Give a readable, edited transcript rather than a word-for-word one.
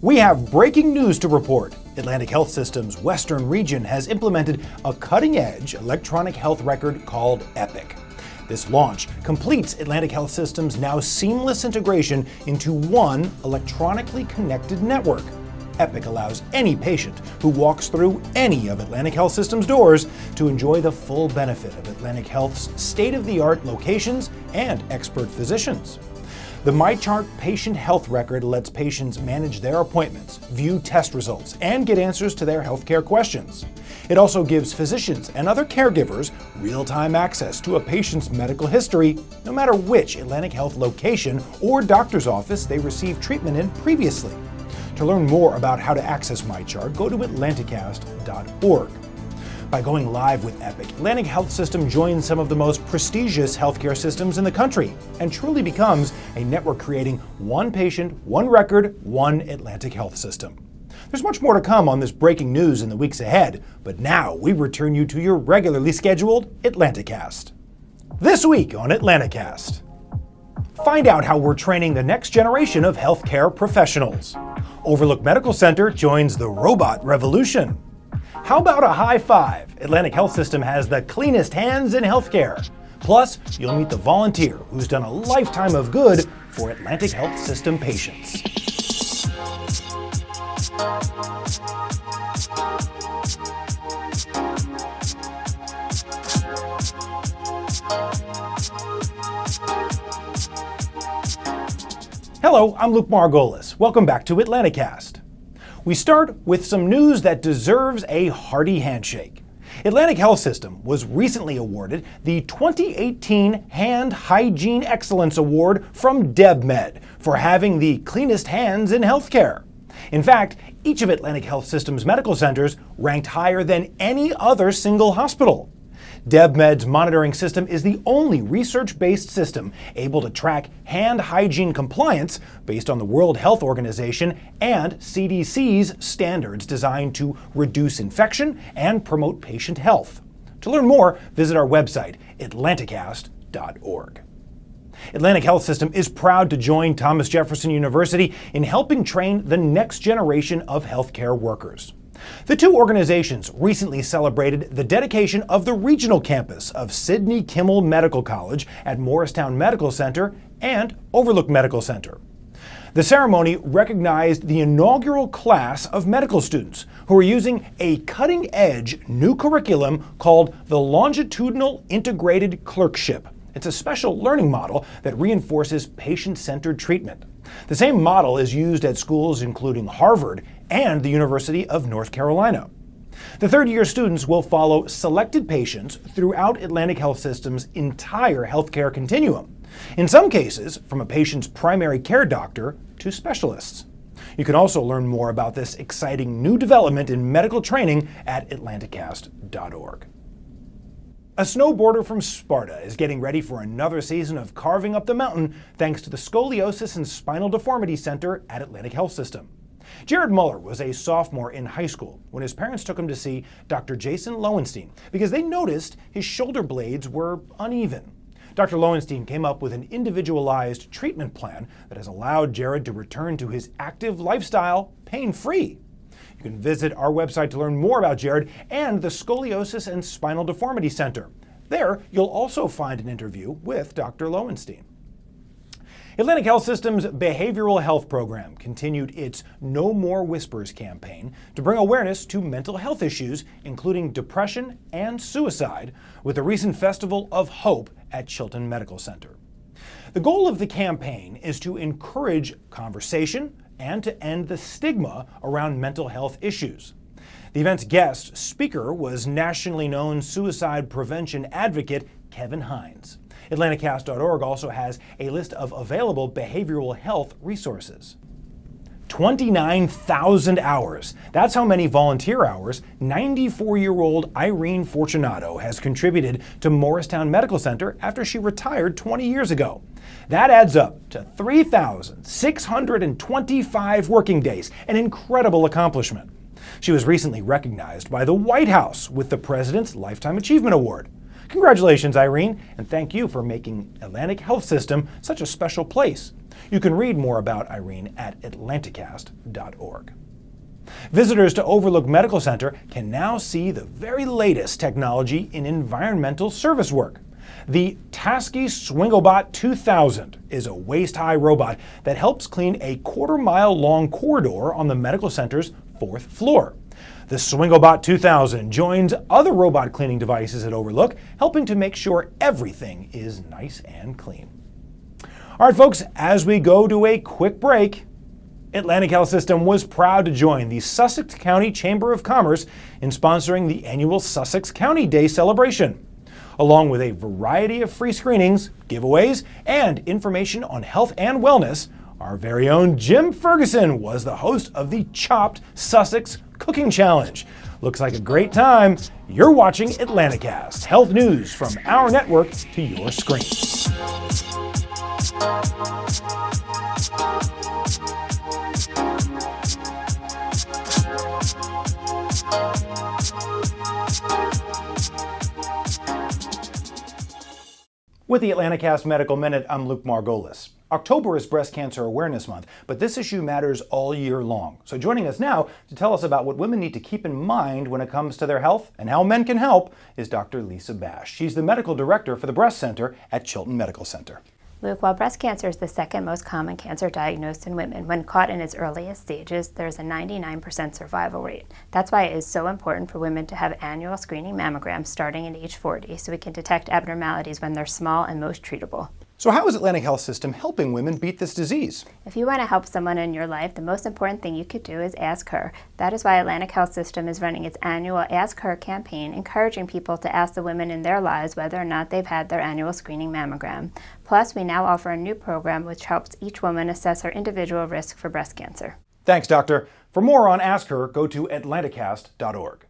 We have breaking news to report. Atlantic Health System's Western region has implemented a cutting-edge electronic health record called Epic. This launch completes Atlantic Health System's now seamless integration into one electronically connected network. Epic allows any patient who walks through any of Atlantic Health System's doors to enjoy the full benefit of Atlantic Health's state-of-the-art locations and expert physicians. The MyChart patient health record lets patients manage their appointments, view test results, and get answers to their healthcare questions. It also gives physicians and other caregivers real-time access to a patient's medical history, no matter which Atlantic Health location or doctor's office they received treatment in previously. To learn more about how to access MyChart, go to AtlantiCast.org. By going live with Epic, Atlantic Health System joins some of the most prestigious healthcare systems in the country and truly becomes a network creating one patient, one record, one Atlantic Health System. There's much more to come on this breaking news in the weeks ahead, but now we return you to your regularly scheduled AtlantiCast. This week on AtlantiCast, find out how we're training the next generation of healthcare professionals. Overlook Medical Center joins the robot revolution. How about a high five? Atlantic Health System has the cleanest hands in healthcare. Plus, you'll meet the volunteer who's done a lifetime of good for Atlantic Health System patients. Hello, I'm Luke Margolis. Welcome back to AtlantiCast. We start with some news that deserves a hearty handshake. Atlantic Health System was recently awarded the 2018 Hand Hygiene Excellence Award from DebMed for having the cleanest hands in healthcare. In fact, each of Atlantic Health System's medical centers ranked higher than any other single hospital. DebMed's monitoring system is the only research-based system able to track hand hygiene compliance based on the World Health Organization and CDC's standards designed to reduce infection and promote patient health. To learn more, visit our website, AtlantiCast.org. Atlantic Health System is proud to join Thomas Jefferson University in helping train the next generation of healthcare workers. The two organizations recently celebrated the dedication of the regional campus of Sidney Kimmel Medical College at Morristown Medical Center and Overlook Medical Center. The ceremony recognized the inaugural class of medical students who are using a cutting-edge new curriculum called the Longitudinal Integrated Clerkship. It's a special learning model that reinforces patient-centered treatment. The same model is used at schools including Harvard and the University of North Carolina. The third-year students will follow selected patients throughout Atlantic Health System's entire healthcare continuum, in some cases from a patient's primary care doctor to specialists. You can also learn more about this exciting new development in medical training at AtlantiCast.org. A snowboarder from Sparta is getting ready for another season of carving up the mountain thanks to the Scoliosis and Spinal Deformity Center at Atlantic Health System. Jared Muller was a sophomore in high school when his parents took him to see Dr. Jason Lowenstein because they noticed his shoulder blades were uneven. Dr. Lowenstein came up with an individualized treatment plan that has allowed Jared to return to his active lifestyle pain-free. You can visit our website to learn more about Jared and the Scoliosis and Spinal Deformity Center. There, you'll also find an interview with Dr. Lowenstein. Atlantic Health System's behavioral health program continued its No More Whispers campaign to bring awareness to mental health issues, including depression and suicide, with the recent Festival of Hope at Chilton Medical Center. The goal of the campaign is to encourage conversation and to end the stigma around mental health issues. The event's guest speaker was nationally known suicide prevention advocate Kevin Hines. AtlantiCast.org also has a list of available behavioral health resources. 29,000 hours. That's how many volunteer hours 94-year-old Irene Fortunato has contributed to Morristown Medical Center after she retired 20 years ago. That adds up to 3,625 working days, an incredible accomplishment. She was recently recognized by the White House with the President's Lifetime Achievement Award. Congratulations, Irene, and thank you for making Atlantic Health System such a special place. You can read more about Irene at AtlantiCast.org. Visitors to Overlook Medical Center can now see the very latest technology in environmental service work. The Taski Swingobot 2000 is a waist-high robot that helps clean a quarter-mile-long corridor on the medical center's 4th floor. The Swingobot 2000 joins other robot cleaning devices at Overlook, helping to make sure everything is nice and clean. All right, folks, as we go to a quick break, Atlantic Health System was proud to join the Sussex County Chamber of Commerce in sponsoring the annual Sussex County Day celebration. Along with a variety of free screenings, giveaways, and information on health and wellness, our very own Jim Ferguson was the host of the Chopped Sussex Cooking Challenge. Looks like a great time. You're watching AtlantiCast, health news from our network to your screen. With the AtlantiCast Medical Minute, I'm Luke Margolis. October is Breast Cancer Awareness Month, but this issue matters all year long. So joining us now to tell us about what women need to keep in mind when it comes to their health and how men can help is Dr. Lisa Bash. She's the medical director for the Breast Center at Chilton Medical Center. Luke, while breast cancer is the second most common cancer diagnosed in women, when caught in its earliest stages, there's a 99% survival rate. That's why it is so important for women to have annual screening mammograms starting at age 40 so we can detect abnormalities when they're small and most treatable. So how is Atlantic Health System helping women beat this disease? If you want to help someone in your life, the most important thing you could do is ask her. That is why Atlantic Health System is running its annual Ask Her campaign, encouraging people to ask the women in their lives whether or not they've had their annual screening mammogram. Plus, we now offer a new program which helps each woman assess her individual risk for breast cancer. Thanks, Doctor. For more on Ask Her, go to AtlantiCast.org.